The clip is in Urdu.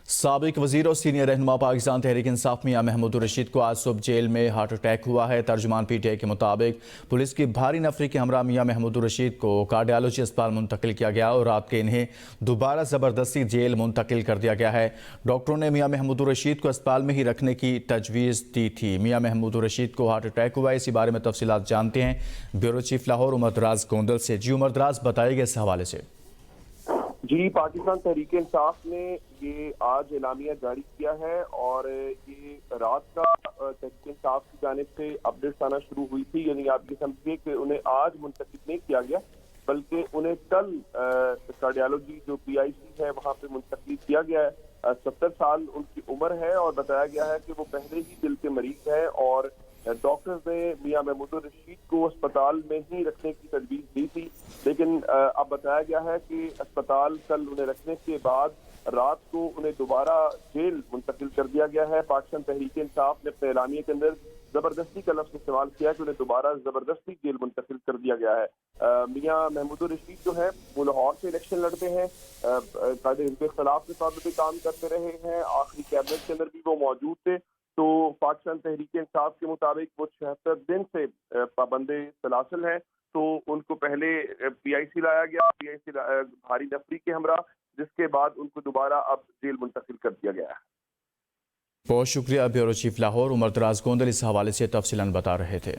سابق وزیر اور سینئر رہنما پاکستان تحریک انصاف میاں محمود الرشید کو آج صبح جیل میں ہارٹ اٹیک ہوا ہے۔ ترجمان پی ٹی آئی کے مطابق پولیس کی بھاری نفری کے ہمراہ میاں محمود الرشید کو کارڈیالوجی اسپتال منتقل کیا گیا اور رات کے انہیں دوبارہ زبردستی جیل منتقل کر دیا گیا ہے۔ ڈاکٹروں نے میاں محمود الرشید کو اسپتال میں ہی رکھنے کی تجویز دی تھی۔ میاں محمود الرشید کو ہارٹ اٹیک ہوا ہے، اسی بارے میں تفصیلات جانتے ہیں بیورو چیف لاہور عمر دراز گوندل سے۔ جی عمر دراز، بتائیے گا اس حوالے سے۔ جی، پاکستان تحریک انصاف نے یہ آج اعلامیہ جاری کیا ہے اور یہ رات کا تحریک انصاف کی جانب سے اپڈیٹس آنا شروع ہوئی تھی، یعنی آپ یہ سمجھیے کہ انہیں آج منتقل نہیں کیا گیا بلکہ انہیں کل کارڈیالوجی جو پی آئی سی ہے وہاں پہ منتقل کیا گیا ہے۔ 70 سال ان کی عمر ہے اور بتایا گیا ہے کہ وہ پہلے ہی دل کے مریض ہیں اور ڈاکٹرز نے میاں محمود الرشید کو اسپتال میں ہی رکھنے کی تجویز دی تھی، لیکن اب بتایا گیا ہے کہ اسپتال کل انہیں رکھنے کے بعد رات کو انہیں دوبارہ جیل منتقل کر دیا گیا ہے۔ پاکستان تحریک انصاف نے اپنے اعلامیے کے اندر زبردستی کا لفظ استعمال کیا کہ انہیں دوبارہ زبردستی جیل منتقل کر دیا گیا ہے۔ میاں محمود الرشید جو ہے وہ لاہور سے الیکشن لڑتے ہیں، قائد حزب اختلاف کے طور پر بھی کام کرتے رہے ہیں، آخری کیبنٹ کے اندر بھی وہ موجود تھے۔ تو پاکستان تحریک انصاف کے مطابق وہ 76 دن سے پابند سلاسل ہیں، تو ان کو پہلے پی آئی سی لایا گیا، پی آئی سی بھاری نفری کے ہمراہ، جس کے بعد ان کو دوبارہ اب جیل منتقل کر دیا گیا ہے۔ بہت شکریہ بیورو چیف لاہور عمر دراز گوندل، اس حوالے سے تفصیلاً بتا رہے تھے۔